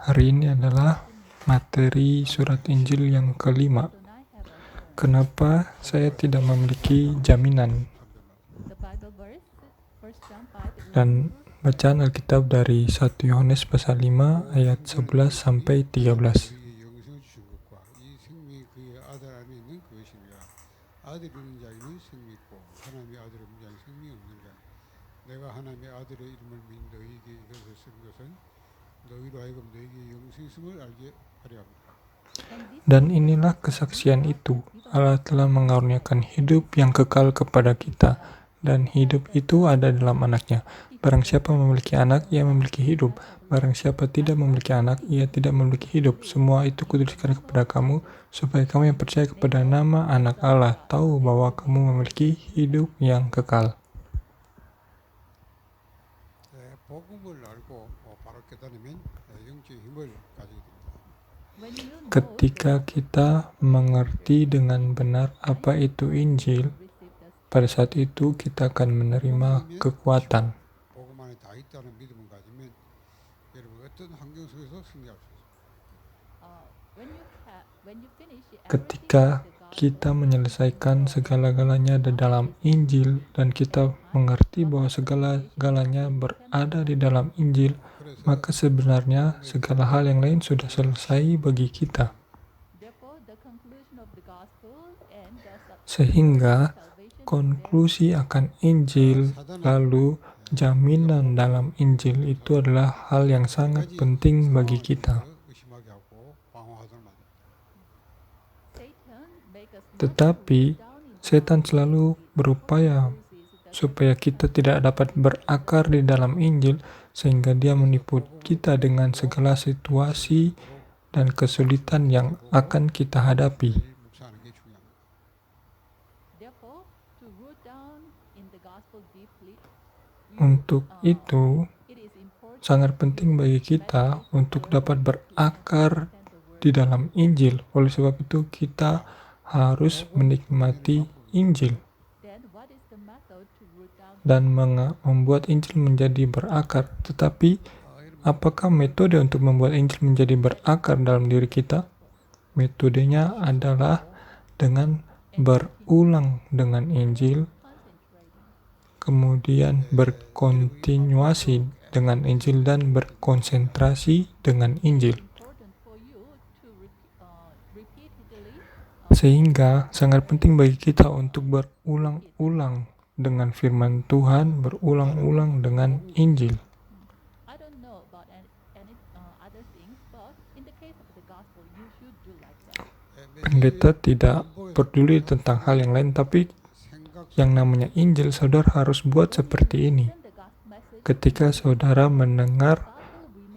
Hari ini adalah materi surat Injil yang kelima. Kenapa saya tidak memiliki jaminan? Dan bacaan Alkitab dari 1 Yohanes pasal 5 ayat 11 sampai 13. Dan inilah kesaksian itu, Allah telah mengaruniakan hidup yang kekal kepada kita, dan hidup itu ada dalam anaknya. Barang siapa memiliki anak, ia memiliki hidup. Barang siapa tidak memiliki anak, ia tidak memiliki hidup. Semua itu kutuliskan kepada kamu, supaya kamu yang percaya kepada nama anak Allah, tahu bahwa kamu memiliki hidup yang kekal. Ketika kita mengerti dengan benar apa itu Injil, pada saat itu kita akan menerima kekuatan. Ketika kita menyelesaikan segala-galanya di dalam Injil dan kita mengerti bahwa segala-galanya berada di dalam Injil, maka sebenarnya segala hal yang lain sudah selesai bagi kita. Sehingga konklusi akan Injil, lalu jaminan dalam Injil itu adalah hal yang sangat penting bagi kita. Tetapi setan selalu berupaya supaya kita tidak dapat berakar di dalam Injil, sehingga dia menipu kita dengan segala situasi dan kesulitan yang akan kita hadapi. Untuk itu, sangat penting bagi kita untuk dapat berakar di dalam Injil. Oleh sebab itu, kita harus menikmati Injil dan membuat Injil menjadi berakar. Tetapi, apakah metode untuk membuat Injil menjadi berakar dalam diri kita? Metodenya adalah dengan berulang dengan Injil, kemudian berkontinuasi dengan Injil dan berkonsentrasi dengan Injil. Sehingga sangat penting bagi kita untuk berulang-ulang dengan firman Tuhan, berulang-ulang dengan Injil. Pendeta tidak peduli tentang hal yang lain, tapi yang namanya Injil, saudara harus buat seperti ini. Ketika saudara mendengar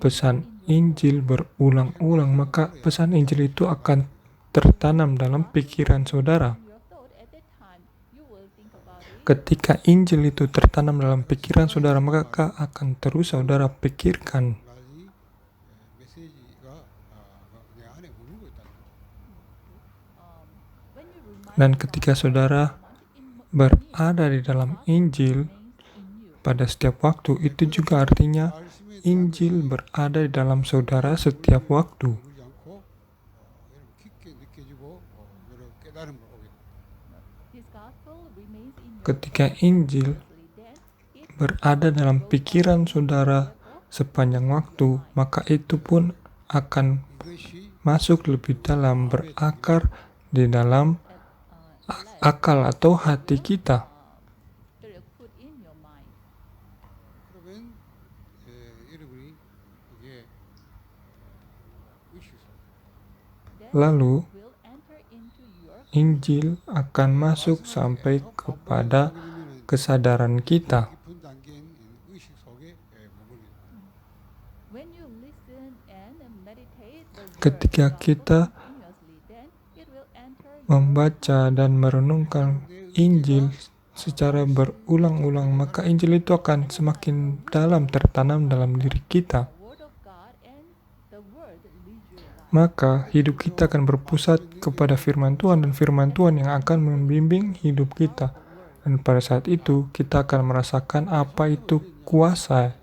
pesan Injil berulang-ulang, maka pesan Injil itu akan tertanam dalam pikiran saudara. Ketika Injil itu tertanam dalam pikiran saudara, maka akan terus saudara pikirkan. Dan ketika saudara berada di dalam Injil pada setiap waktu, itu juga artinya Injil berada di dalam saudara setiap waktu. Ketika Injil berada dalam pikiran saudara sepanjang waktu, maka itu pun akan masuk lebih dalam, berakar di dalam akal atau hati kita. Lalu Injil akan masuk sampai kepada kesadaran kita. Ketika kita membaca dan merenungkan Injil secara berulang-ulang, maka Injil itu akan semakin dalam tertanam dalam diri kita. Maka hidup kita akan berpusat kepada firman Tuhan, dan firman Tuhan yang akan membimbing hidup kita. Dan pada saat itu kita akan merasakan apa itu kuasa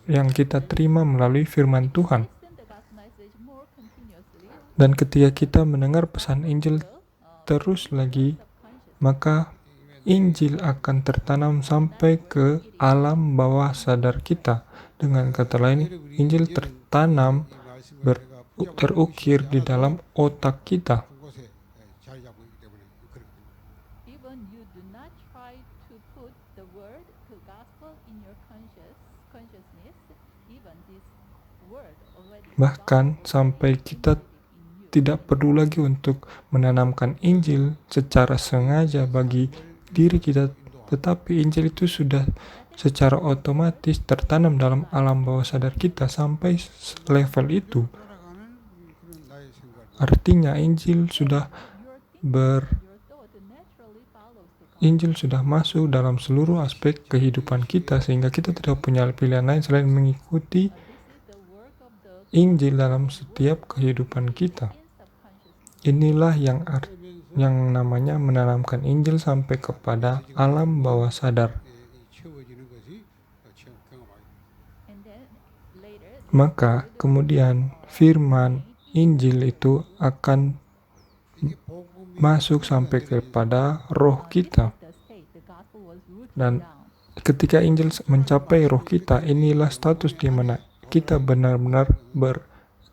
yang kita terima melalui firman Tuhan. Dan ketika kita mendengar pesan Injil terus lagi, maka Injil akan tertanam sampai ke alam bawah sadar kita. Dengan kata lain, Injil tertanam, terukir di dalam otak kita. Bahkan sampai kita tidak perlu lagi untuk menanamkan Injil secara sengaja bagi diri kita, tetapi Injil itu sudah secara otomatis tertanam dalam alam bawah sadar kita sampai level itu. Artinya Injil sudah masuk dalam seluruh aspek kehidupan kita, sehingga kita tidak punya pilihan lain selain mengikuti Injil dalam setiap kehidupan kita. Inilah yang namanya menanamkan Injil sampai kepada alam bawah sadar. Maka kemudian firman Injil itu akan masuk sampai kepada roh kita. Dan ketika Injil mencapai roh kita, inilah status di mana kita benar-benar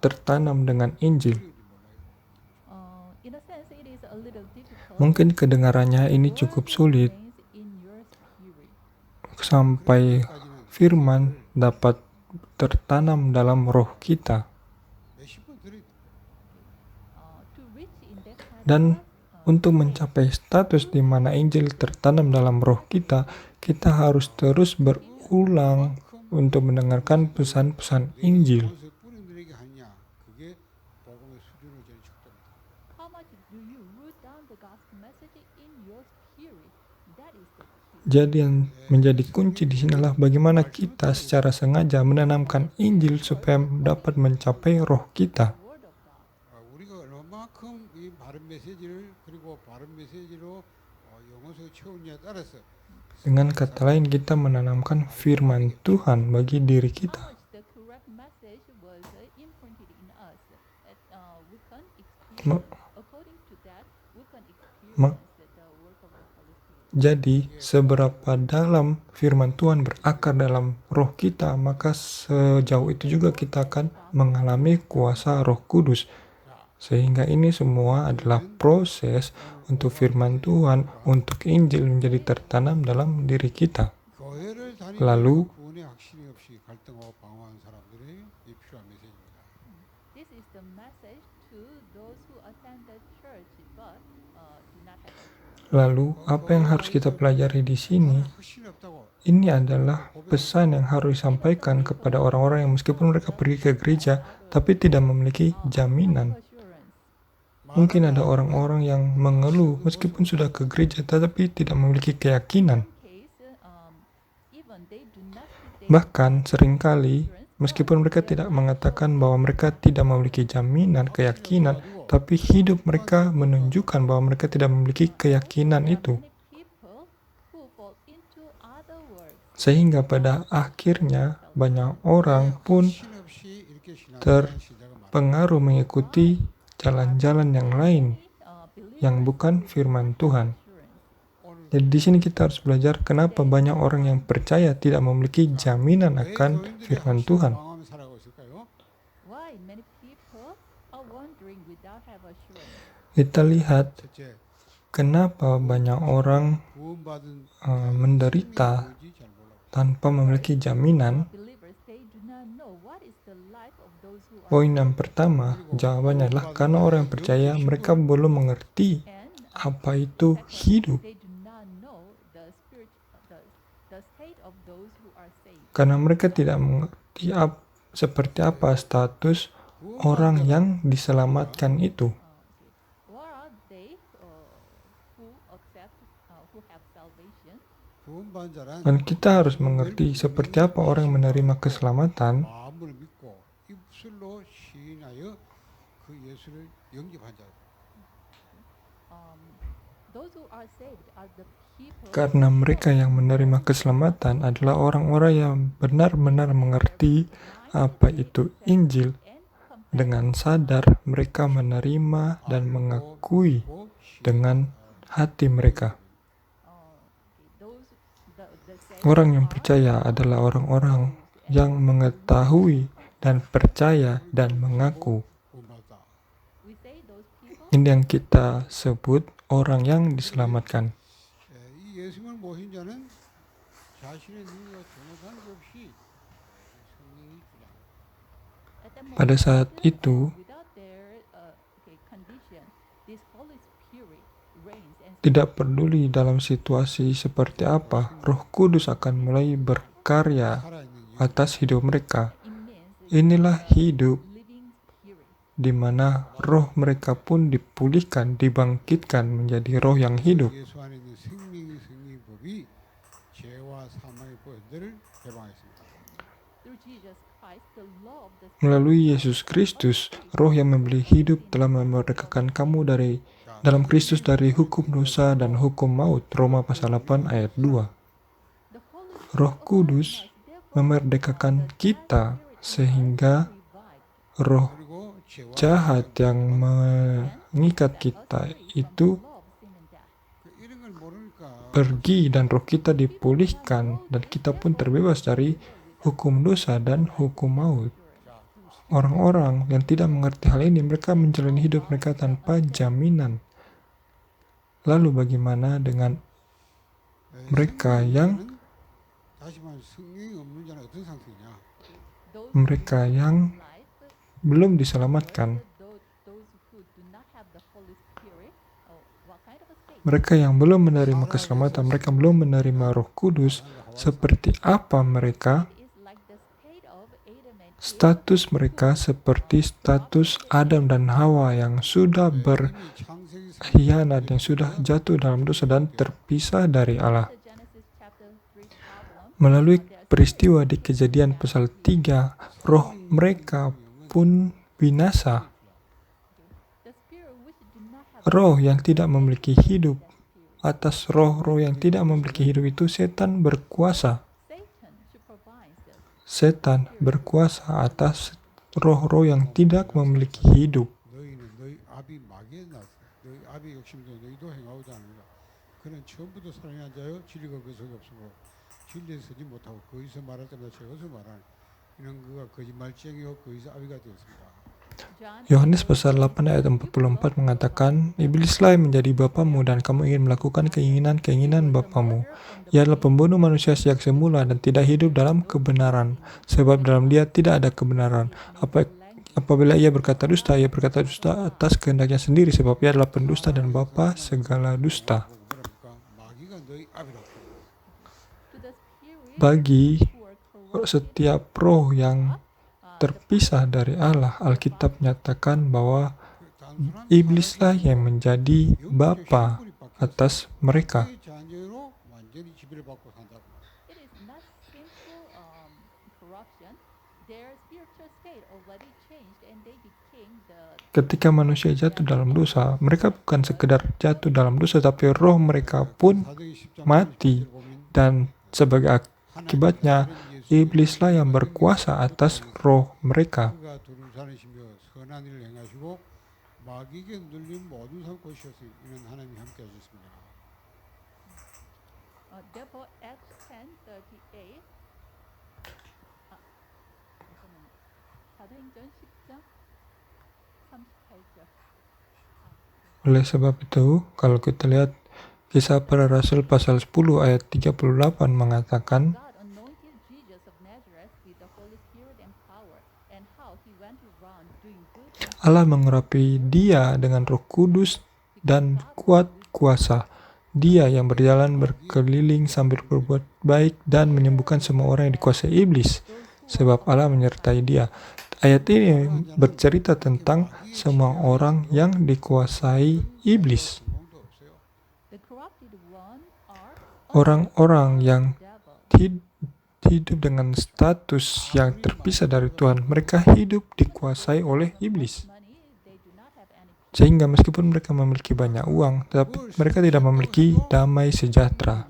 tertanam dengan Injil. Mungkin kedengarannya ini cukup sulit sampai firman dapat tertanam dalam roh kita. Dan untuk mencapai status di mana Injil tertanam dalam roh kita, kita harus terus berulang untuk mendengarkan pesan-pesan Injil. Jadi yang menjadi kunci di sinilah bagaimana kita secara sengaja menanamkan Injil supaya dapat mencapai roh kita. Dengan kata lain, kita menanamkan firman Tuhan bagi diri kita. Jadi, seberapa dalam firman Tuhan berakar dalam roh kita, maka sejauh itu juga kita akan mengalami kuasa Roh Kudus. Sehingga ini semua adalah proses untuk firman Tuhan, untuk Injil menjadi tertanam dalam diri kita. Lalu, apa yang harus kita pelajari di sini? Ini adalah pesan yang harus disampaikan kepada orang-orang yang meskipun mereka pergi ke gereja, tapi tidak memiliki jaminan. Mungkin ada orang-orang yang mengeluh meskipun sudah ke gereja, tetapi tidak memiliki keyakinan. Bahkan seringkali, meskipun mereka tidak mengatakan bahwa mereka tidak memiliki jaminan, keyakinan, tapi hidup mereka menunjukkan bahwa mereka tidak memiliki keyakinan itu. Sehingga pada akhirnya banyak orang pun terpengaruh mengikuti jalan-jalan yang lain yang bukan firman Tuhan. Jadi di sini kita harus belajar kenapa banyak orang yang percaya tidak memiliki jaminan akan firman Tuhan. Kita lihat kenapa banyak orang menderita tanpa memiliki jaminan. Poin yang pertama, jawabannya adalah karena orang yang percaya mereka belum mengerti apa itu hidup. Karena mereka tidak mengerti seperti apa status orang yang diselamatkan itu. 구원받은 자란 Dan kita harus mengerti seperti apa orang yang menerima keselamatan. 마음을 믿고 입술로 시인하여 그 예수를 영접한 자. Those who are saved are the people Karena mereka yang menerima keselamatan adalah orang-orang yang benar-benar mengerti apa itu Injil. and compassion. Dengan sadar mereka menerima dan mengakui dengan hati mereka. Those the saved Orang yang percaya adalah orang-orang yang mengetahui dan percaya dan mengaku. 구원받았다. we say those people Ini yang kita sebut orang yang diselamatkan. 이 예수님을 모신 자는 자신의 능력과 정확한 것 없이 성령이 주라. at that moment, Pada saat itu, without their condition, this Holy Spirit reigns and tidak peduli dalam situasi seperti apa, Roh Kudus akan mulai berkarya 살아있는 atas hidup mereka. it means Inilah hidup living spirit. di mana roh mereka pun dipulihkan, dibangkitkan menjadi roh yang hidup. 예수 안에 있는 생명의 법이 죄와 사망의 권세를 해방했습니다. Through Jesus Christ, the law of the Melalui Yesus Kristus, roh yang memberi hidup telah memerdekakan kamu dari dalam Kristus dari hukum dosa dan hukum maut. Roma pasal 8 ayat 2. the Holy Roh Kudus memerdekakan kita sehingga roh 그리고 죄와 jahat yang mengikat kita itu law of sin and death. 이런 걸 모르니까 pergi dan roh kita dipulihkan dan kita pun terbebas dari hukum dosa dan hukum maut. Orang-orang yang tidak mengerti hal ini, mereka menjalani hidup mereka tanpa jaminan. Lalu bagaimana dengan mereka yang 다시 말해 성령이 없는 자는 어떤 상태냐? Those mereka yang life, belum diselamatkan, those who do not have the Holy Spirit, what kind of a state? mereka yang belum menerima keselamatan, mereka belum menerima Roh Kudus, seperti apa mereka? It is like the state of Adam and Eve. Status mereka seperti status Adam dan Hawa yang sudah berkhianat, yang sudah jatuh dalam dosa dan terpisah dari Allah. The Genesis chapter 3 problem. Melalui peristiwa di Kejadian pasal 3, roh mereka pun binasa. The spirit which do not have Roh yang tidak memiliki hidup, atas roh-roh yang tidak memiliki hidup itu setan berkuasa. Satan supervises. Setan berkuasa atas roh-roh yang tidak memiliki hidup. 너희는 너희 아비 마귀에 났어. 너희 아비 욕심도 너희도 행하고자 하느니라. 그는 처음부터 사랑한 자여 진리가 그 속에 없으므로 진리에 서지 못하고 거기서 말할 때마다 제것을 말하니 이는 그가 거짓말쟁이요 거기서 아비가 되었습니다. John Yohanes pasal 8 ayat 44 mengatakan, Iblislah yang menjadi bapamu dan kamu ingin melakukan keinginan-keinginan bapamu. Ia adalah pembunuh manusia sejak semula dan tidak hidup dalam kebenaran, sebab dalam dia tidak ada kebenaran. Apabila ia berkata dusta atas kehendaknya sendiri, sebab ia adalah pendusta dan bapa segala dusta. 뭐랍니까? 마귀가 너희 아비라고. to the spirit Bagi who are corrupt setiap roh yang terpisah dari Allah, Alkitab menyatakan bahwa 단순한 iblislah yang menjadi bapa atas mereka. 의 자녀로 완전히 지배를 받고 산다고. it is not simple corruption. Their spiritual state already changed and they became the Ketika manusia jatuh dalam dosa, mereka bukan sekedar jatuh dalam dosa, tapi roh mereka pun 사도기 10장 mati. Dan sebagai akibatnya, iblislah yang berkuasa atas roh mereka. 그가 두루 사내시며 선한 일을 행하시고 마귀에게 눌린 모든 산 곳이었으니 이는 하나님이 함께 하셨습니다. therefore Acts 10:38 잠깐만요. 사도행전 10장 38절. Oleh sebab itu, kalau kita lihat Kisah Para Rasul pasal 10 ayat 38 mengatakan, God anointed Jesus of Nazareth with the Holy Spirit and power, and how he went around doing good Allah mengurapi dia dengan Roh Kudus dan kuat kuasa. Dia yang berjalan berkeliling sambil berbuat baik dan menyembuhkan semua orang yang dikuasai iblis, sebab Allah menyertai dia. Ayat ini bercerita tentang semua orang yang dikuasai iblis. The corrupted one are Orang-orang yang devil. hidup dengan status yang terpisah dari Tuhan, mereka hidup dikuasai oleh iblis. Money, they do not have any. Sehingga meskipun mereka memiliki banyak uang, tetapi mereka tidak memiliki damai sejahtera.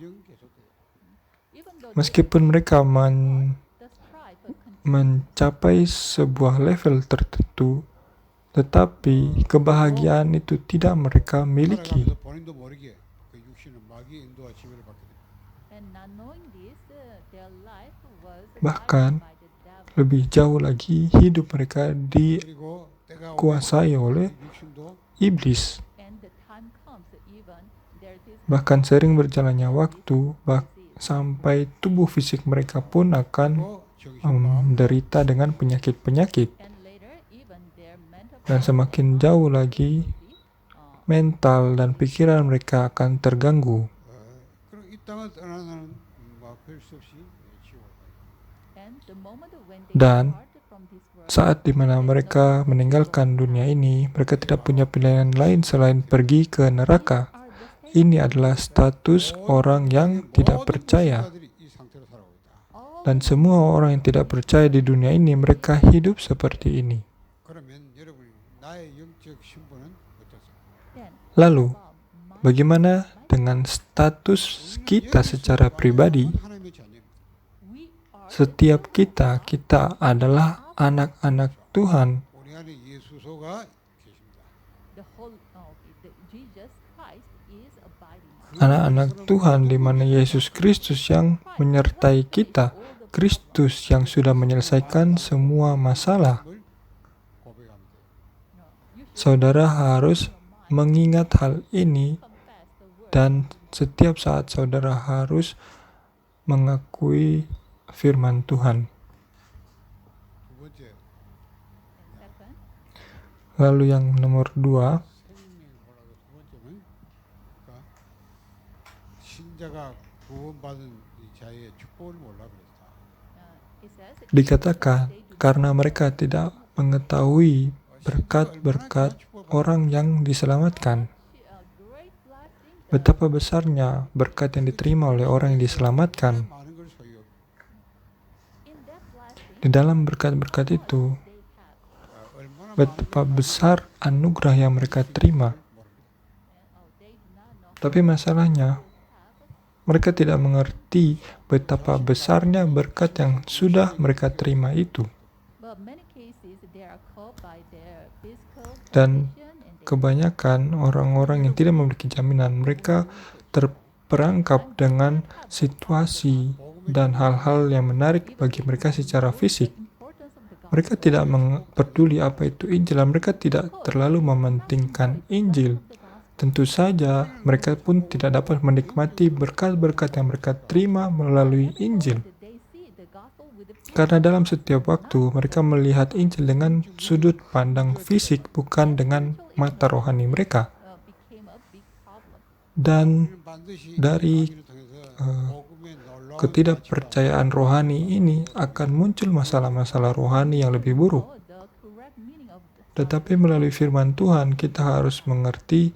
Even though Meskipun mereka the strife continues, mencapai sebuah level tertentu, tetapi kebahagiaan itu tidak mereka miliki. 살아가면서 본인도 모르게 그 육신은 마귀의 인도와 지배를 받게 됩니다. and not knowing this, their life was Bahkan, guided by the devil. lebih jauh lagi, hidup mereka 그리고 때가 dikuasai 오면 oleh 육신도 iblis. And the time comes, even there is Bahkan sering berjalannya waktu, sampai tubuh fisik mereka pun akan 또 정신 마음 menderita dengan penyakit-penyakit. and later even their mental Dan semakin jauh lagi, mental dan pikiran mereka akan terganggu. 그럼 이 땅을 떠나는 별수 없이 지옥을 and the moment when they Dan departed from this world, saat dimana mereka meninggalkan dunia ini, mereka tidak punya pilihan lain selain pergi ke neraka. are the same. Ini adalah status orang yang tidak percaya. 불신자들이 이 상태로 살아오고 있다. All Dan semua orang yang tidak percaya di dunia ini, mereka hidup seperti ini. 그러면 여러분이 나의 영적 신분은 어떻습니까? then Lalu, about my bagaimana dengan status kita secara pribadi? 하나님의 자녀입니다. we are Setiap kita adalah anak-anak Tuhan. 우리 안에 예수소가 계십니다. the whole the Jesus Christ is abiding us. Anak-anak Tuhan di mana Yesus Kristus yang menyertai kita. Kristus yang sudah menyelesaikan semua masalah. 을 고백합니다. You should Saudara harus mengingat hal ini confess the word. dan setiap saat saudara harus mengakui firman Tuhan. 두 번째, And second, Lalu yang nomor 2, 생명을 보라고 두 번째는 그러니까 신자가 구원받은 이 자의 축복을 몰라 그랬다. it says dikatakan karena mereka tidak mengetahui berkat-berkat orang yang diselamatkan. great blessing Betapa besarnya berkat yang diterima oleh orang yang diselamatkan. 많은 걸 소유. in that blessing Di dalam berkat-berkat itu, they have. 얼마나 betapa besar anugerah yang mereka terima. They do not know Tapi masalahnya, mereka tidak mengerti betapa besarnya berkat yang sudah mereka terima itu. but many cases they are caught by their physical Dan condition and they kebanyakan orang-orang yang tidak memiliki jaminan, mereka terperangkap dengan situasi dan hal-hal yang menarik bagi mereka secara fisik. importance of the gospel. Mereka tidak peduli apa itu Injil, dan mereka tidak terlalu mementingkan Injil. Tentu saja, mereka pun tidak dapat menikmati berkat-berkat yang mereka terima melalui Injil. They see the gospel with the Karena dalam setiap waktu, mereka melihat Injil dengan sudut pandang fisik, bukan dengan mata rohani mereka. became a big problem. Dan 반드시 dari 마귀를 통해서 어, 복음의 놀라운 ketidakpercayaan rohani ini akan muncul masalah-masalah rohani yang lebih buruk. So the correct meaning of the Tetapi melalui firman Tuhan, kita harus mengerti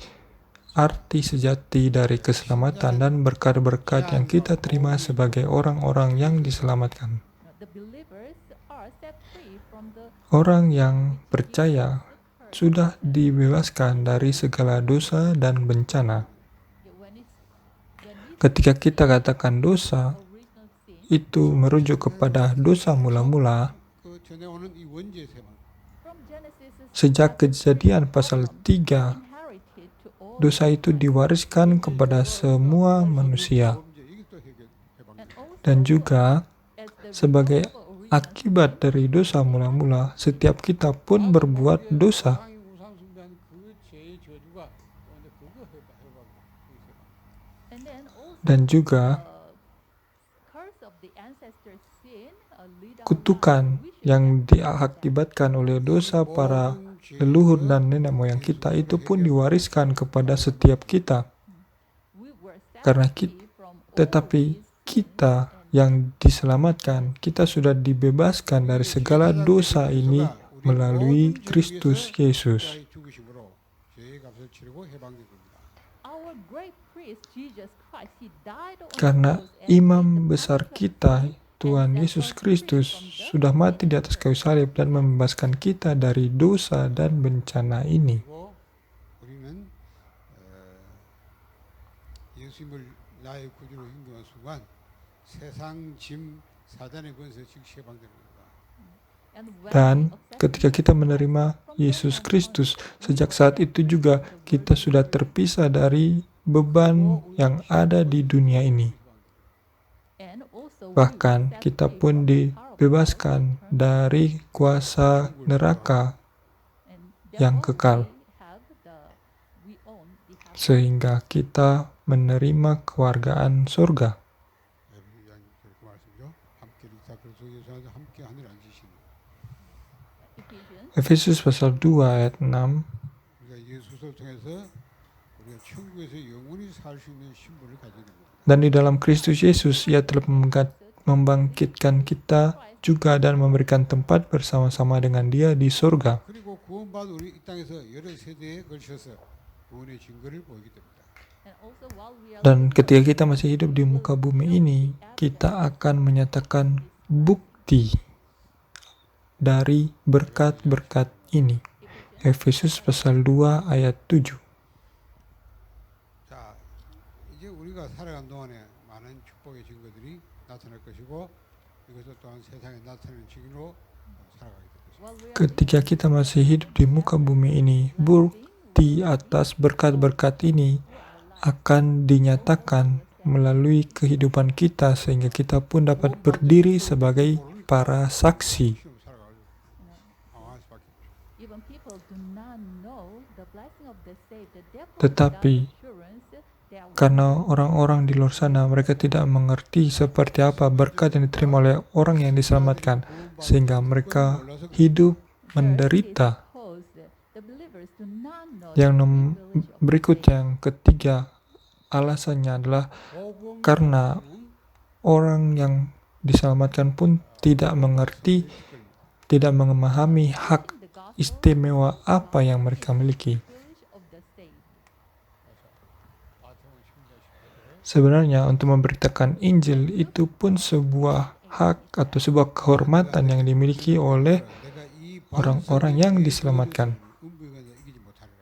arti sejati dari keselamatan dan berkat-berkat yang kita terima sebagai orang-orang yang diselamatkan. the believers are set free from the Orang yang percaya sudah dibebaskan dari segala dosa dan bencana. when we Ketika kita katakan dosa, original sin itu merujuk kepada dosa mula-mula. 그 전에 오는 이 원죄의 세방. from Genesis Sejak Kejadian pasal 3, inherited to all dosa itu diwariskan kepada semua manusia. 범죄 이게 또 해방. and also Dan juga as the sebagai result of original akibat dari dosa mula-mula, setiap kita pun berbuat dosa. 땅이 우상 숭배한 그 죄의 저주가 근데 그거 해방. and then also Dan juga curse of the ancestors sin lead us kutukan yang diakibatkan oleh dosa para leluhur dan nenek moyang kita itu pun diwariskan kepada setiap kita. we were set Karena free from all Tetapi these kita yang diselamatkan, kita sudah dibebaskan dari segala dosa ini melalui Kristus Yesus. 죽으심으로 죄의 값을 치르고 해방된 겁니다. our great priest Jesus Christ, he died on the Karena cross and paid the imam besar punishment kita, we Tuhan and set Yesus us free Kristus, from the sudah mati di sin atas and kayu curse. salib dan membebaskan kita dari dosa dan bencana ini. 그리고 우리는 예수님을 나의 구주로 인정한 순간 세상 짐 사단의 권세 즉시 해방되는 겁니다. And when Dan we accept ketika kita menerima Yesus Kristus, sejak saat itu juga kita sudah terpisah dari beban yang ada di dunia ini. and also we Bahkan will set kita free pun from the power of dibebaskan darkness, dari kuasa neraka and yang therefore kekal, we own the heaven. sehingga kita menerima kewargaan surga. 그 말씀이죠. 함께 리사 그리스도 예수 안에서 함께 하늘 앉으시는. Ephesians Efesus pasal 2 ayat 6. 우리가 예수를 통해서 우리가 천국에서 영원히 살 수 있는 신분을 가지는 겁니다. Dan di dalam Kristus Yesus, Ia telah membangkitkan kita juga dan memberikan tempat bersama-sama dengan Dia di surga. 그리고 구원받은 우리 이 땅에서 여러 세대에 걸쳐서 구원의 증거를 보이게 됩니다. and also while we are Dan ketika kita masih hidup di muka bumi ini, kita akan menyatakan bukti dari berkat-berkat ini. Efesus pasal 2 ayat 7. 자, 이제 우리가 살아간 동안에 많은 축복의 증거들이 나타날 것이고 이것을 또한 세상에 나타나는 증인으로 살아가게 될 것입니다. while we are Ketika kita masih hidup di muka bumi ini, bukti atas berkat-berkat ini akan dinyatakan melalui kehidupan kita sehingga kita pun dapat berdiri sebagai para saksi. 시험 살아가고 당황할 수밖에 없죠. even people do not know the blessing of the saved, therefore Tetapi, without assurance they are Karena orang-orang di luar sana mereka tidak mengerti seperti apa berkat yang diterima oleh orang yang diselamatkan, sehingga mereka hidup menderita. because the believers do not know Yang the privilege of berikut yang ketiga, alasannya adalah karena orang yang diselamatkan pun tidak mengerti, tidak memahami hak the gospel istimewa apa yang mereka miliki. privilege of the saved. Sebenarnya untuk memberitakan Injil itu pun sebuah hak atau sebuah kehormatan yang dimiliki oleh 내가 이 orang-orang yang diselamatkan. 음부에 이기지 못하리라.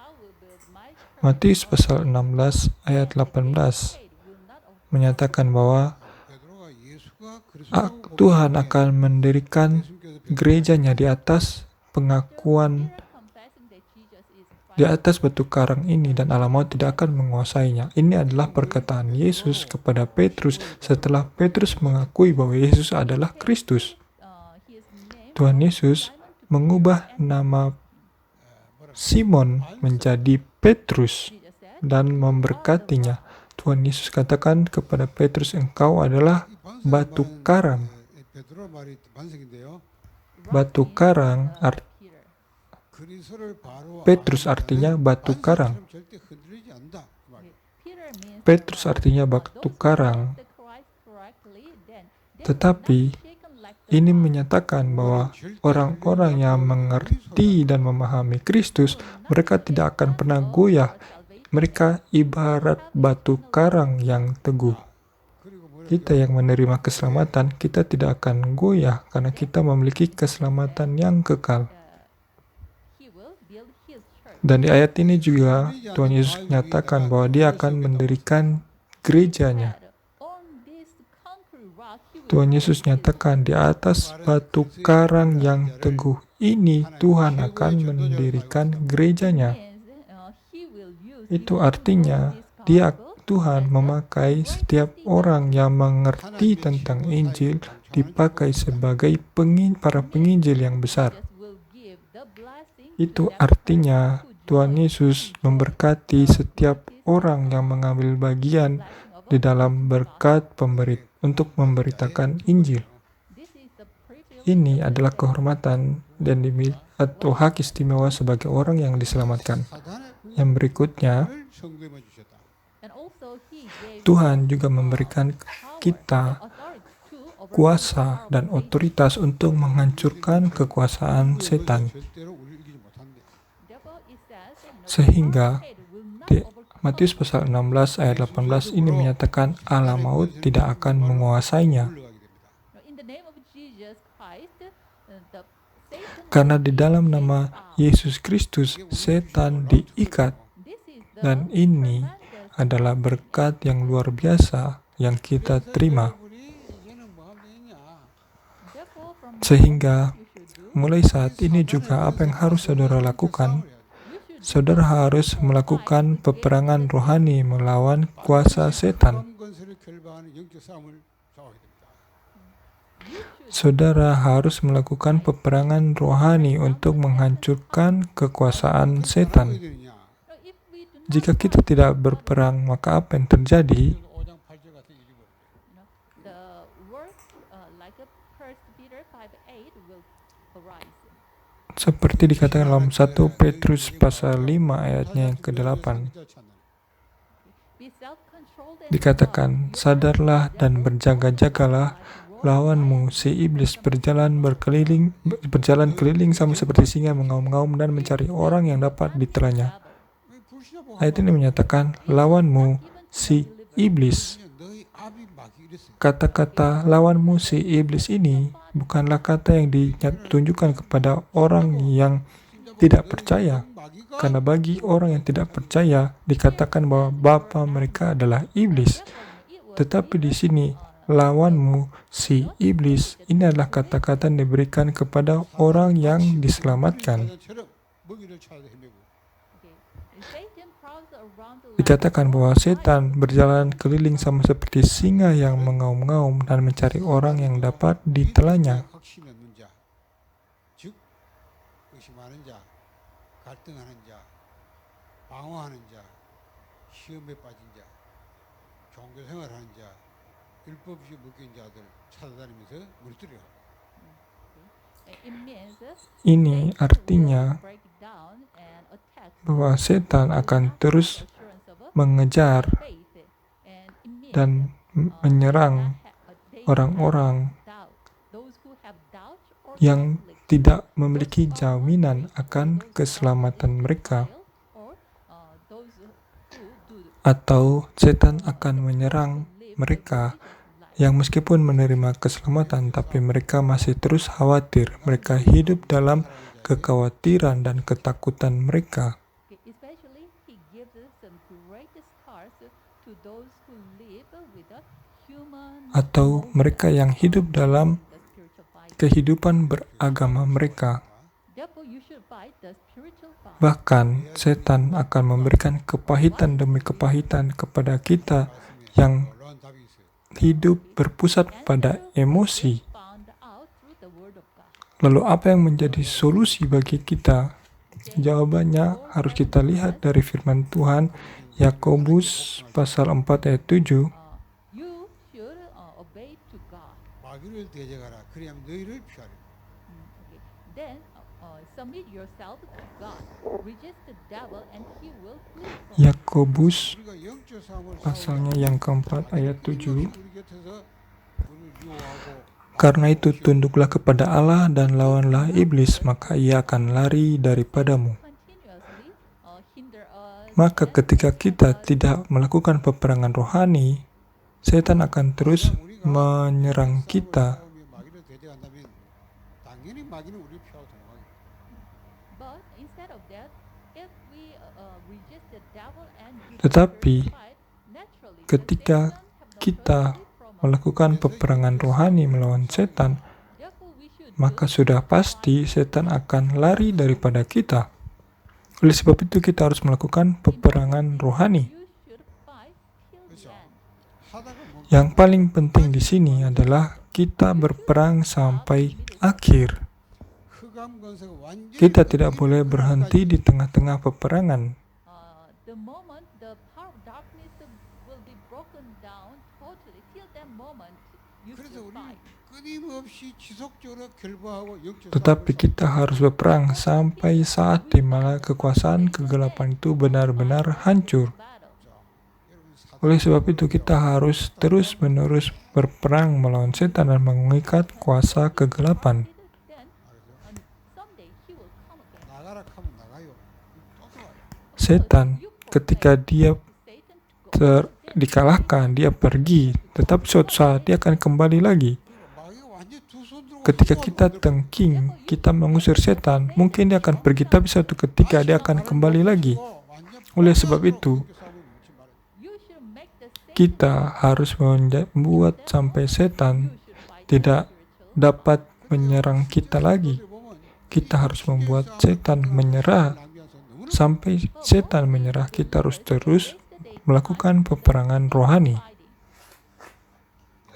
I will build my church. Matius pasal 16 ayat 18 Faith will not of menyatakan bahwa 베드로가 예수가 Tuhan akan mendirikan gerejanya di atas pengakuan confessing that Jesus is di atas batu karang ini dan alam maut tidak akan menguasainya. Ini adalah perkataan Yesus kepada Petrus setelah Petrus mengakui bahwa Yesus adalah Kristus. his name. Tuhan Yesus mengubah nama Simon menjadi Petrus Jesus said, dan memberkatinya. Tuhan Yesus katakan kepada Petrus, engkau adalah batu karang. 베드로 말이 반석인데요. Batu karang Peter. 그리스도를 바로 Petrus artinya batu karang. 반석처럼 절대 흔들리지 않는다. 그 말이에요. Peter means Petrus artinya batu karang. the Christ correctly, then they will Tetapi not be shaken like the ini rock. menyatakan bahwa orang-orang yang mengerti dan memahami Kristus, mereka tidak akan pernah goyah. Mereka ibarat batu karang yang teguh. 그리고 뭐냐? Kita yang menerima keselamatan, kita tidak akan goyah karena kita memiliki keselamatan yang kekal. He will build his church. Dan di ayat ini juga Tuhan Yesus nyatakan bahwa Dia akan mendirikan gerejanya. On this concrete rock, he will Tuhan Yesus nyatakan di atas batu karang yang teguh ini Tuhan akan mendirikan gerejanya. he will use Itu artinya Tuhan memakai setiap orang yang mengerti tentang Injil dipakai sebagai para penginjil yang besar. will give the blessing Itu artinya Tuhan Yesus memberkati setiap orang yang mengambil bagian di dalam berkat untuk memberitakan Injil. This is the privilege Ini adalah kehormatan dan atau hak istimewa sebagai orang yang diselamatkan. 사단의 Yang berikutnya, 을 성도에만 주셨다. and also he gave Tuhan juga memberikan kita authority to overcome kuasa dan otoritas untuk menghancurkan kekuasaan setan. 절대로 우리를 이기지 못한대. Therefore, it says, Sehingga hate will not di overcome Matius pasal 16 ayat 18 ini menyatakan Allah maut tidak akan menguasainya. 물러가게 됩니다. in the name of Jesus Christ, the Satan Karena will di be dalam kicked nama out. Yesus Kristus, setan diikat, This is the dan ini tremendous adalah berkat yang luar biasa yang kita terima. 여러분이 이제는 뭐 하면 되냐? Therefore, from Sehingga you should do, mulai saat ini juga apa yang harus saudara lakukan, saudara harus melakukan peperangan rohani melawan kuasa setan. 건설을 결박하는 영적 싸움을 싸워야 됩니다. Saudara harus melakukan peperangan rohani untuk menghancurkan kekuasaan setan. 되느냐? if we do not Jika kita tidak berperang, maka apa yang terjadi? 5장 8절 같은 일이 벌어져요. the work like a 1 Peter 5:8 will arise. Seperti dikatakan dalam 1 Petrus pasal 5 ayatnya yang ke-8. Be self-controlled and Dikatakan, sadarlah dan berjaga-jagalah, lawanmu si iblis berjalan keliling sama seperti singa mengaum-ngaum dan mencari orang yang dapat ditelannya. Ayat ini menyatakan, lawanmu si iblis. 너희 압이 막이 이랬어요. Kata-kata lawanmu si iblis ini bukanlah kata yang ditunjukkan kepada orang yang tidak percaya. 마귀가 Karena bagi orang yang tidak percaya dikatakan bahwa bapa mereka adalah iblis. Tetapi di sini lawanmu si iblis ini adalah kata-kata yang diberikan kepada orang yang diselamatkan. 사자처럼 먹이를 찾아 헤매고 Satan prowls around the Dikatakan bahwa setan berjalan keliling sama seperti singa yang mengaum-ngaum dan mencari orang yang dapat ditelannya. 확신 없는 자, 즉 의심하는 자, 갈등하는 자, 방어하는 자, 시험에 빠진 자, 종교 생활하는 자, 율법 없이 묶인 자들 찾아다니면서 물들여. It means Ini artinya break down and attack bahwa setan akan terus mengejar faith, and it means dan menyerang orang-orang those who have doubt or yang conflict, tidak memiliki jaminan akan keselamatan mereka, or those who do atau setan akan menyerang mereka yang meskipun menerima keselamatan tapi mereka masih terus khawatir. Mereka hidup dalam kekhawatiran dan ketakutan mereka. especially he gives some great scars to those who live with a human Atau mereka yang hidup dalam the spiritual fight. kehidupan beragama mereka. Therefore you should fight the spiritual fight. Bahkan setan akan memberikan kepahitan demi kepahitan kepada kita yang 놀라운 답이 있어요. hidup berpusat pada emosi. Found out through the word of God. Lalu apa yang menjadi solusi bagi kita? Jawabannya harus kita lihat dari firman Tuhan Yakobus pasal 4 ayat 7. You should obey to God. 마귀를 대적하라. 그리하면 너희를 피하리라. Okay. Then submit yourself to God. Resist the devil and he will flee from you. Yakobus 우리가 영적 싸움을 pasalnya yang keempat ayat 7. 우리 곁에서 우리를 유혹하고 Karena itu tunduklah kepada Allah dan lawanlah iblis, maka ia akan lari daripadamu. Continuously hinder us. Maka ketika kita tidak melakukan peperangan rohani, setan akan terus menyerang kita. 싸움에 마귀를 대적한다면 당연히 마귀는 우리를 피하고 도망가겠죠. But instead of that, if we resist the devil and do the Tetapi spiritual fight, naturally, ketika Satan have the kita authority from us. melakukan peperangan rohani melawan setan, Therefore, we should maka do sudah pasti setan akan lari daripada kita. Oleh sebab itu kita harus melakukan peperangan rohani. you should fight till the 그렇죠. end. 하다가 뭐 Yang paling penting di sini adalah kita berperang sampai akhir. 흑암 권세가 완전히 Kita tidak boleh berhenti di tengah-tengah peperangan. The moment the power of darkness will be broken down totally, till that moment you 그래서 should 우리는 fight. 끊임없이 지속적으로 결박하고 영적 Tetapi kita harus berperang sampai saat di mana kekuasaan kegelapan itu benar-benar hancur. Battle. Oleh sebab itu kita harus terus-menerus berperang melawan setan dan mengikat kuasa kegelapan. Then someday he will come again. 나가라 하면 나가요. 또 setan ketika dia dikalahkan, dia pergi, tetapi suatu saat dia akan kembali lagi. 마귀가 완전 두 손 들고 Ketika kita tengking, kita mengusir setan, mungkin dia akan pergi, tapi suatu ketika dia akan kembali lagi. Oleh sebab itu, You should make the same kita harus membuat sampai setan tidak dapat menyerang kita lagi. Kita harus membuat setan menyerah. Sampai setan menyerah, kita harus terus melakukan peperangan rohani.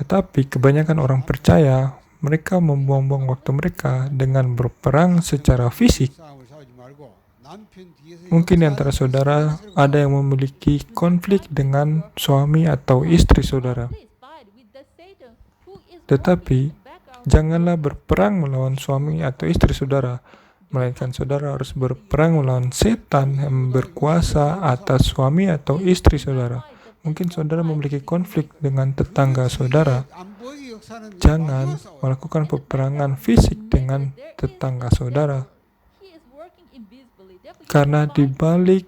Tetapi kebanyakan orang percaya, mereka membuang-buang waktu mereka dengan berperang secara fisik. 싸움을 싸우지 말고 남편 뒤에서 Mungkin di antara saudara ada yang memiliki konflik dengan suami atau istri saudara. please fight with the Satan who is Tetapi working in the background. janganlah berperang melawan suami atau istri saudara, melainkan saudara harus berperang melawan setan yang berkuasa atas suami atau istri saudara. Mungkin saudara memiliki konflik dengan tetangga saudara. 안 보이게 역사는 Jangan 마귀가 싸워요. melakukan peperangan fisik dengan tetangga saudara. He is working invisibly. Therefore, you Karena fight di balik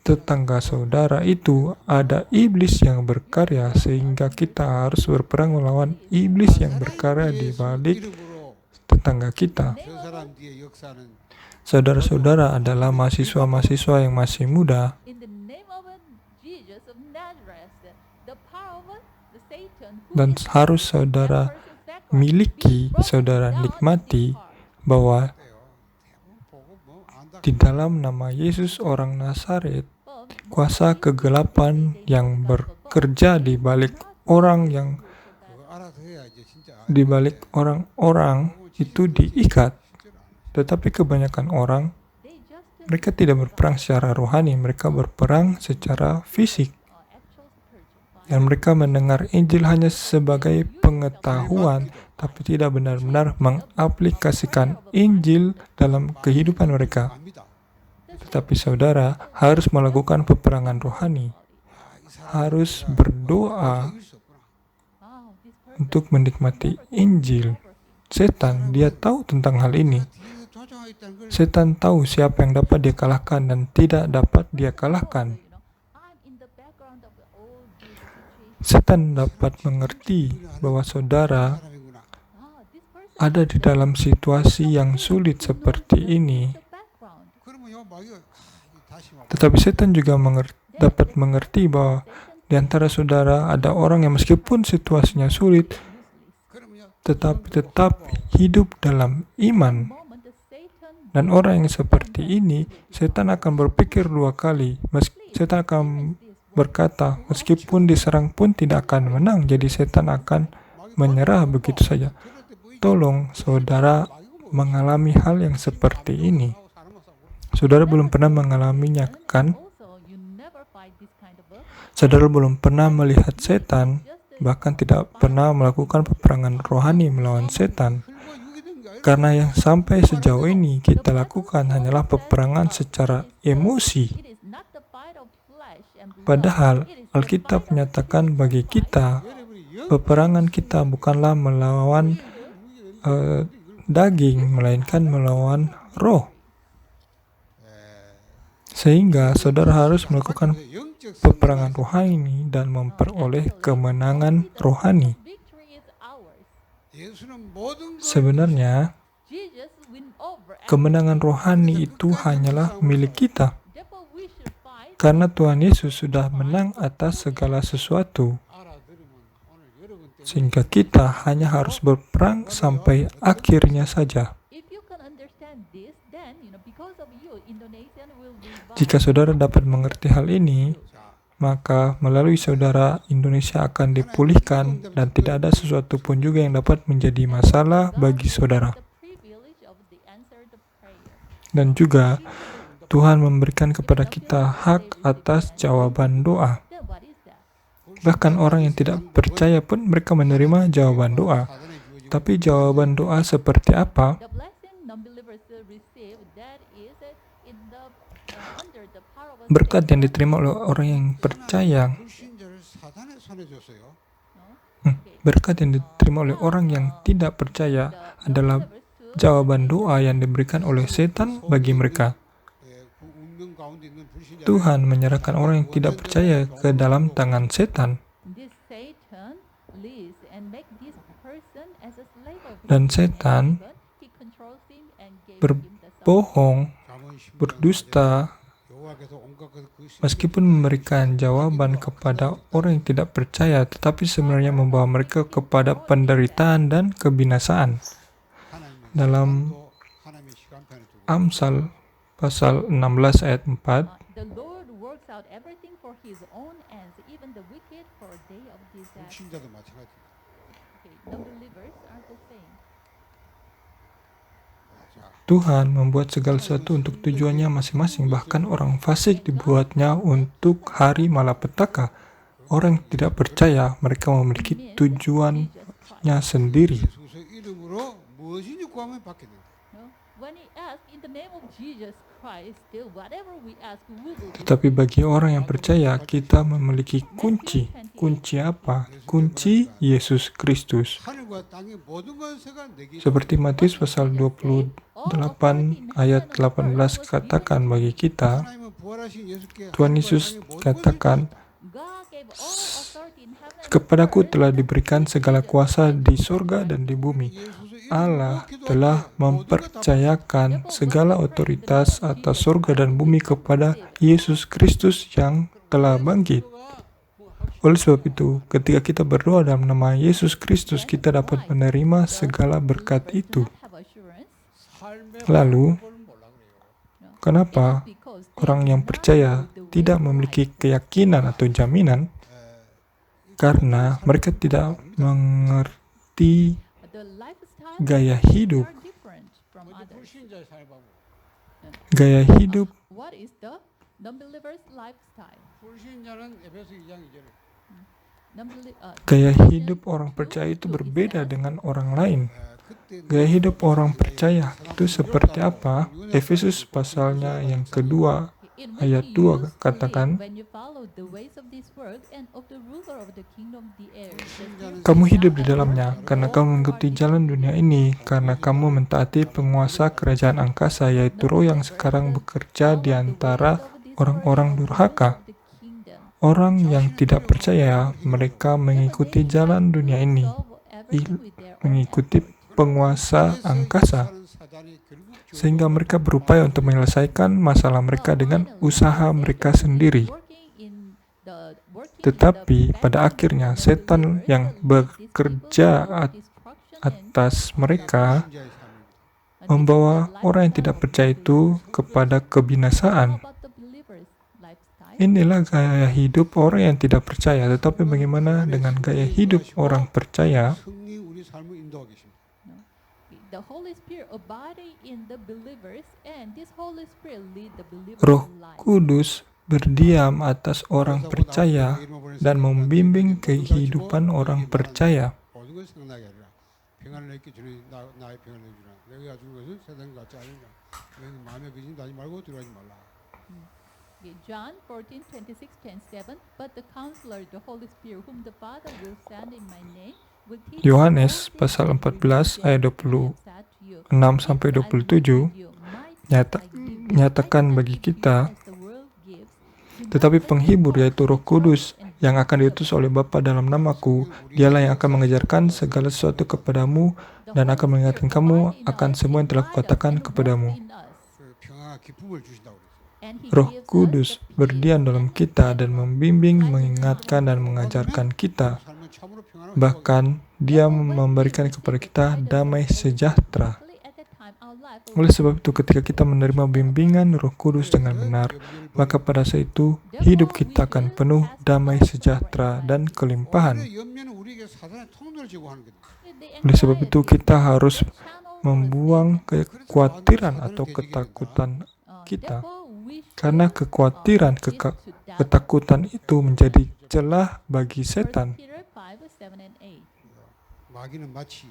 tetangga saudara itu ada iblis yang berkarya, sehingga kita harus berperang melawan iblis yang berkarya di balik 이름으로 tetangga kita. 저 사람 뒤에 역사는 Saudara-saudara adalah mahasiswa-mahasiswa yang masih muda, in the name of Jesus of Nazareth, the power of the Satan who dan is harus saudara person's background miliki, be broken saudara down in nikmati his heart. bahwa 돼요. 대부분 보고 뭐 안다. di dalam nama Yesus orang Nazaret, But kuasa kegelapan yang bekerja di balik orang yang 그거 알아서 해야지 진짜. di balik orang-orang itu diikat. Tetapi kebanyakan orang, they just mereka tidak berperang secara rohani, mereka berperang secara fisik. actual spiritual fight. Dan mereka mendengar Injil hanya sebagai pengetahuan, tapi tidak benar-benar mengaplikasikan Injil dalam kehidupan mereka. 압니다. Tetapi saudara harus melakukan peperangan rohani, harus berdoa 이길 수 없구나. Wow, this person untuk menikmati Injil. Setan, dia tahu tentang hal ini. 뒤에서 조종하고 있다는 걸 Setan tahu siapa yang dapat dia kalahkan dan tidak dapat dia kalahkan. I'm in the background of all these situations. Setan dapat mengerti bahwa saudara 사람이구나. This person ada di dalam situasi yang sulit seperti ini. the background. 그러면 요 마귀가 다시 막 Tetapi setan juga dapat mengerti bahwa di antara saudara ada orang yang meskipun situasinya sulit, 그러면 tetapi tetap hidup dalam iman. Moment the Satan Dan orang yang seperti ini, setan akan berpikir dua kali. Setan akan berkata, meskipun diserang pun tidak akan menang. Jadi setan akan menyerah begitu saja. Tolong saudara mengalami hal yang seperti ini. Saudara belum pernah mengalaminya, kan? also you never fight this kind of Saudara belum pernah melihat setan, bahkan tidak pernah melakukan peperangan rohani melawan setan. Karena yang sampai sejauh ini kita lakukan hanyalah peperangan secara emosi. it is not the fight of flesh and blood. Padahal Alkitab menyatakan bagi kita, peperangan kita bukanlah melawan daging, melainkan melawan roh. Sehingga saudara harus melakukan peperangan rohani dan memperoleh kemenangan rohani. Victory is ours. 예수는 모든 걸 Sebenarnya, Jesus win over. kemenangan rohani itu hanyalah milik kita. Therefore we should fight. Karena Tuhan Yesus sudah menang atas segala sesuatu. 알아들으면 오늘 여러분 때문에 Sehingga kita hanya harus berperang sampai akhirnya saja. If you can understand this, then because of you, Indonesian will revive. Jika saudara dapat mengerti hal ini, maka melalui saudara Indonesia akan dipulihkan dan tidak ada sesuatu pun juga yang dapat menjadi masalah bagi saudara. The privilege of the answered prayer. Dan juga Tuhan memberikan kepada kita hak atas jawaban doa. Then what is that? Bahkan orang yang tidak percaya pun mereka menerima jawaban doa. 사단에 주어지고 Tapi jawaban doa seperti apa? The blessing non-believers receive, that is in the under the power of Berkat yang diterima oleh orang yang percaya, 불신자를 사단의 손에 줬어요. berkat yang diterima oleh orang yang tidak percaya adalah jawaban doa yang diberikan oleh setan bagi mereka. 그 운명 가운데 Tuhan menyerahkan orang yang tidak percaya ke dalam tangan setan. This Satan leads and make this person as a slave of Dan his setan but he controls him and gave him the berbohong, berdusta, meskipun memberikan jawaban kepada orang yang tidak percaya, tetapi sebenarnya membawa mereka kepada penderitaan dan kebinasaan. Dalam Amsal pasal 16 ayat 4, The Lord works out everything for his own ends, even the wicked for a day of disaster. 불신자도 마찬가지. Okay, non-believers are the same. Tuhan membuat segala sesuatu untuk tujuannya masing-masing, bahkan orang fasik dibuatnya untuk hari malapetaka. Orang yang tidak percaya, mereka memiliki tujuannya sendiri. 예수의 이름으로 무엇이든지 구하면 받게 된다. No? When we ask in the name of Jesus Christ, still whatever we ask, we will be. Tetapi bagi orang yang percaya, kita memiliki kunci. Kunci apa? Kunci Yesus Kristus. 하늘과 땅의 모든 권세가 내게 Seperti Matius pasal 28 ayat 18 katakan bagi kita, 하나님은 부활하신 예수께 Tuhan Yesus katakan, God gave all authority in heaven and kepadaku telah diberikan segala kuasa di surga dan di bumi. Allah telah mempercayakan segala otoritas atas surga dan bumi kepada Yesus Kristus yang telah bangkit. Oleh sebab itu, ketika kita berdoa dalam nama Yesus Kristus, kita dapat menerima segala berkat itu. have assurance. Lalu, No. kenapa Because orang yang percaya tidak memiliki keyakinan atau jaminan? Karena mereka tidak mengerti the lifestyle gaya hidup. are different from others. 불신자의 삶하고 Gaya hidup What is the non-believer's lifestyle? 불신자는 에베소 2장 2절에 Gaya hidup orang percaya itu berbeda dengan orang lain. Gaya hidup orang percaya itu seperti apa? Efesus pasalnya yang kedua ayat 2 katakan, kamu hidup di dalamnya karena kamu mengikuti jalan dunia ini, karena kamu mentaati penguasa kerajaan angkasa, yaitu roh yang sekarang bekerja di antara orang-orang durhaka. Orang yang tidak percaya, mereka mengikuti jalan dunia ini, mengikuti penguasa angkasa, sehingga mereka berupaya untuk menyelesaikan masalah mereka dengan usaha mereka sendiri. Tetapi pada akhirnya setan yang bekerja atas mereka membawa orang yang tidak percaya itu kepada kebinasaan. Inilah gaya hidup orang yang tidak percaya. Tetapi bagaimana dengan gaya hidup orang percaya? 성령이 우리 삶을 인도하고 계십니다. The Holy Spirit abiding in the believers, and this Holy Spirit lead the believers' Roh life. Kudus berdiam atas orang percaya dan membimbing kehidupan orang percaya. 모든 걸 생각나게 하리라. 평안을 얻기 전에 나의 평안을 주라. 내가 준 것은 세상 같지 않으니까 너희는 마음에 근심하지 말고 두려워하지 말라. Okay, John 14:26-27. But the Counselor, the Holy Spirit, whom the Father will send in my name, will teach you Yohanes all things pasal and 14 ayat I have said to you. 26 sampai 27 nyatakan bagi kita, tetapi penghibur yaitu Roh Kudus yang akan diutus oleh Bapa dalam namaku, dialah yang akan mengajarkan segala sesuatu kepadamu dan akan mengingatkan kamu akan semua yang telah kukatakan kepadamu. 그 평안과 기쁨을 주신다고 그랬어요. Roh Kudus berdiam dalam kita dan membimbing, mengingatkan dan mengajarkan kita. 삶은 참으로 평안하고 Bahkan Dia memberikan kepada kita damai sejahtera. Oleh sebab itu, ketika kita menerima bimbingan Roh Kudus dengan benar, maka pada saat itu hidup kita akan penuh damai sejahtera dan kelimpahan. 오늘의 염려는 우리에게 사단의 통로를 제공하는 거다. Oleh sebab itu, kita harus membuang kekhawatiran atau ketakutan kita. Karena kekhawatiran, ketakutan itu menjadi celah bagi setan. 마귀는 마치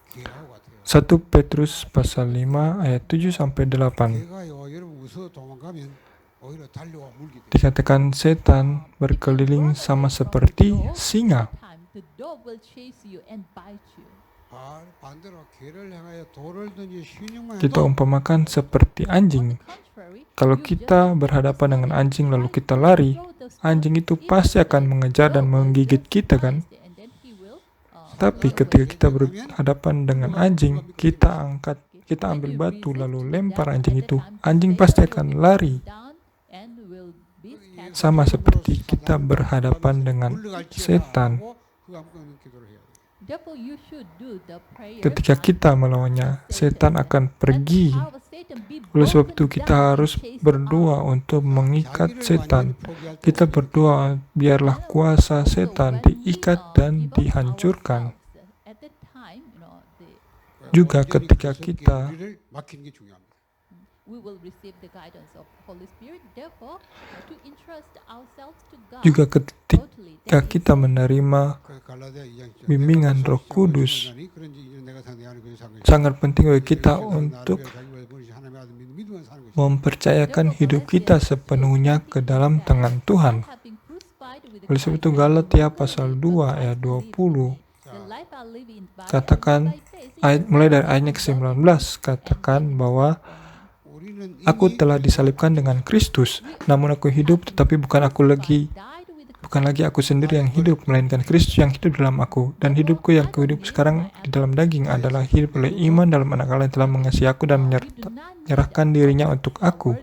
개하고 같아요. 1 Petrus pasal 5 ayat 7 sampai 8. 개가요, 여러분 무서워 도망가면 오히려 달려와 물게 돼. Dikatakan setan berkeliling sama seperti singa. 반대로 개를 향하여 돌을 던지 신용만 Kita 해도 umpamakan seperti anjing. Kalau kita berhadapan dengan anjing lalu kita lari, anjing itu pasti akan mengejar dan menggigit kita kan? Tapi ketika kita berhadapan dengan anjing, kita ambil batu lalu lempar anjing itu, anjing pasti akan lari. Sama seperti kita berhadapan dengan setan. Ketika kita melawannya, setan akan pergi. Oleh sebab itu kita harus berdoa untuk mengikat setan. Kita berdoa biarlah kuasa setan diikat dan dihancurkan. Juga ketika kita kita menerima bimbingan Roh Kudus, sangat penting bagi kita untuk mempercayakan hidup kita sepenuhnya ke dalam tangan Tuhan. Oleh sebab itu Galatia pasal 2 ayat 20 katakan, mulai dari ayat 19, katakan bahwa aku telah disalibkan dengan Kristus, namun aku hidup, tetapi bukan lagi aku sendiri yang hidup, melainkan Kristus yang hidup dalam aku. Dan hidupku yang kuhidup sekarang di dalam daging adalah hidup oleh iman dalam Anak Allah yang telah mengasihi aku dan menyerahkan dirinya untuk aku.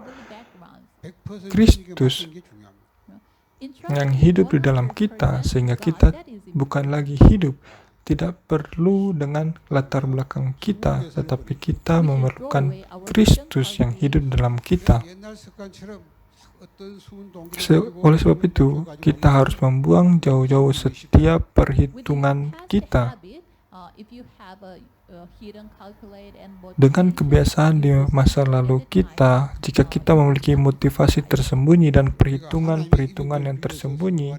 Kristus yang hidup di dalam kita, sehingga kita bukan lagi hidup. Tidak perlu dengan latar belakang kita, tetapi kita memerlukan Kristus yang hidup dalam kita. Oleh sebab itu, kita harus membuang jauh-jauh setiap perhitungan kita. Dengan kebiasaan di masa lalu kita, jika kita memiliki motivasi tersembunyi dan perhitungan-perhitungan yang tersembunyi,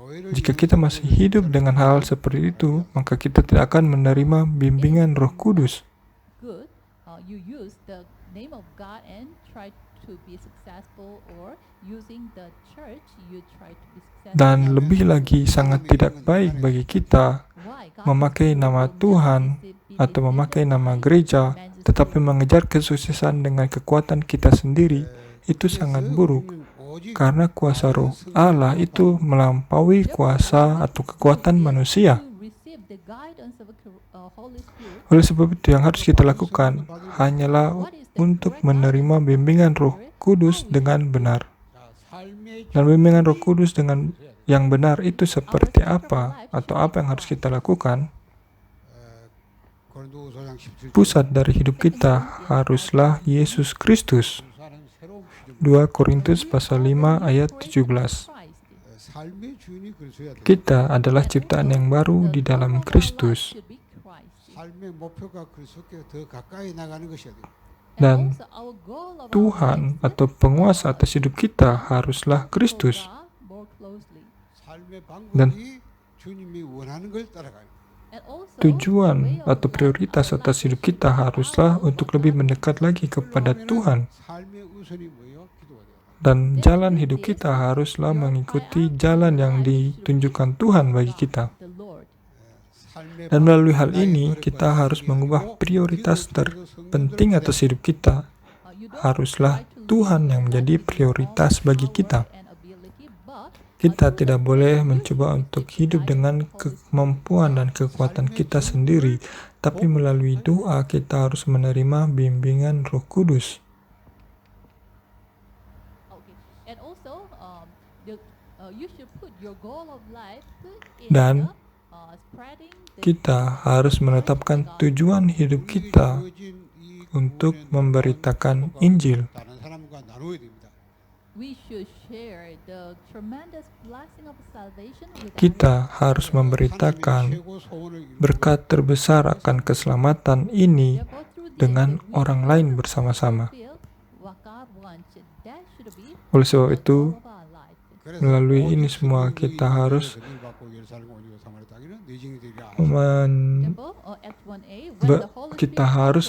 jika kita masih hidup dengan hal seperti itu, maka kita tidak akan menerima bimbingan Roh Kudus. Dan lebih lagi, sangat tidak baik bagi kita memakai nama Tuhan atau memakai nama gereja, tetapi mengejar kesuksesan dengan kekuatan kita sendiri. Itu sangat buruk. Karena kuasa Roh Allah itu melampaui kuasa atau kekuatan manusia. Oleh sebab itu yang harus kita lakukan hanyalah untuk menerima bimbingan Roh Kudus dengan benar. Dan bimbingan Roh Kudus dengan yang benar itu seperti apa atau apa yang harus kita lakukan? Pusat dari hidup kita haruslah Yesus Kristus. 2 Korintus pasal 5 ayat 17. Kita adalah ciptaan yang baru di dalam Kristus. Dan Tuhan atau penguasa atas hidup kita haruslah Kristus. Dan tujuan atau prioritas atas hidup kita haruslah untuk lebih mendekat lagi kepada Tuhan. Dan jalan hidup kita haruslah mengikuti jalan yang ditunjukkan Tuhan bagi kita. Dan melalui hal ini, kita harus mengubah prioritas terpenting atas hidup kita. Haruslah Tuhan yang menjadi prioritas bagi kita. Kita tidak boleh mencoba untuk hidup dengan kemampuan dan kekuatan kita sendiri, tapi melalui doa kita harus menerima bimbingan Roh Kudus. Dan kita harus menetapkan tujuan hidup kita untuk memberitakan Injil. Kita harus memberitakan berkat terbesar akan keselamatan ini dengan orang lain bersama-sama. Oleh sebab itu, melalui ini semua kita harus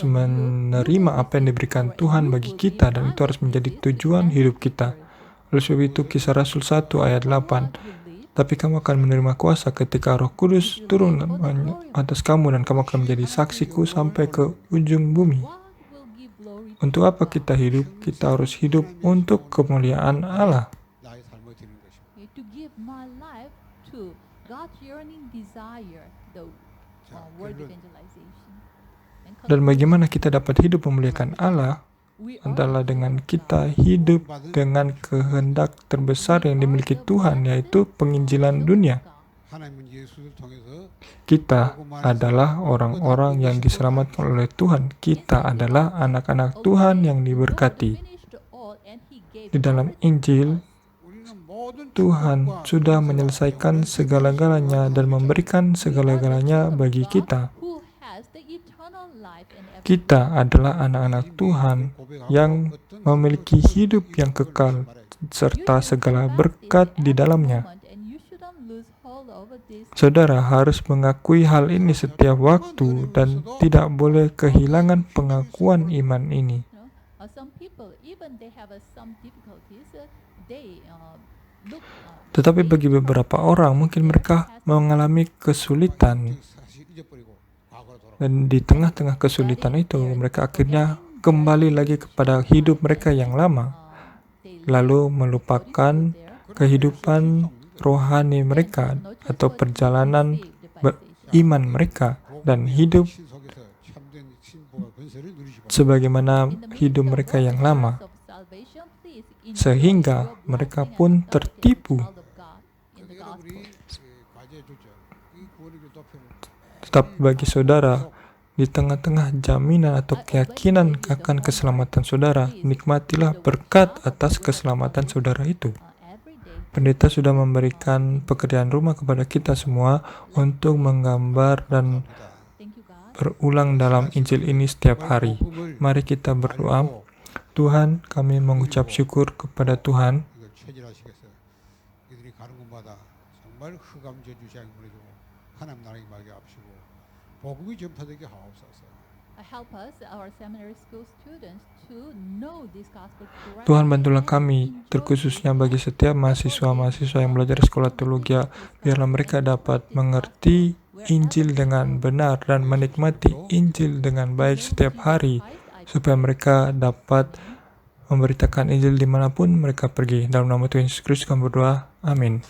menerima apa yang diberikan Tuhan bagi kita, dan itu harus menjadi tujuan hidup kita. Oleh sebab itu Kisah Rasul 1 ayat 8, tapi kamu akan menerima kuasa ketika Roh Kudus turun atas kamu, dan kamu akan menjadi saksiku sampai ke ujung bumi. Untuk apa kita hidup? Kita harus hidup untuk kemuliaan Allah. 나의 삶을 드리는 것입니다. To give my life to God's yearning desire, the 자, word 결론. evangelization. And Dan bagaimana kita dapat hidup memuliakan Allah we adalah dengan kita hidup dengan kehendak terbesar yang dimiliki Tuhan, yaitu penginjilan dunia. 하나님은 예수를 통해서 Kita adalah orang-orang yang diselamatkan oleh Tuhan. Kita adalah anak-anak Tuhan yang diberkati. Di dalam Injil, 우리는 모든 Tuhan 축복과 sudah 은혜와 menyelesaikan 영광을 segala-galanya dan memberikan segala-galanya bagi kita. Kita adalah anak-anak Tuhan yang memiliki hidup yang kekal serta segala berkat di dalamnya. Saudara harus mengakui hal ini setiap waktu dan tidak boleh kehilangan pengakuan iman ini. Tetapi bagi beberapa orang, mungkin mereka mengalami kesulitan, 사실 잊어버리고 과거로 돌아가. dan di tengah-tengah kesulitan itu, mereka akhirnya kembali lagi kepada hidup mereka yang lama, lalu melupakan kehidupan rohani mereka atau perjalanan iman mereka dan hidup 신 속에서 참된 신복과 권세를 누리시고 sebagaimana hidup mereka yang lama, sehingga mereka pun tertipu. 그러니까 우리 과제해 주죠. 이 구원의 교도표를 Tetapi bagi saudara, di tengah-tengah jaminan atau keyakinan akan keselamatan saudara, nikmatilah berkat atas keselamatan saudara itu. Pendeta sudah memberikan pekerjaan rumah kepada kita semua untuk menggambar dan berulang dalam Injil ini setiap hari. Mari kita berdoa. Tuhan, kami mengucap syukur kepada Tuhan. 이걸 체질하시겠어요. 이들이 가는 곳마다 정말 흑암 저주시 보내주고 하나님 나라에 임하게 하시고 복음이 전파되게 하옵소서. Help us, our seminary school students, to know this gospel correctly. Tuhan, bantulah kami, terkhususnya bagi setiap mahasiswa-mahasiswa yang belajar sekolah teologi, biarlah mereka dapat mengerti Injil dengan benar dan menikmati Injil dengan baik setiap hari, supaya mereka dapat memberitakan Injil dimanapun mereka pergi. Dalam nama Tuhan Yesus Kristus kami berdoa. Amin.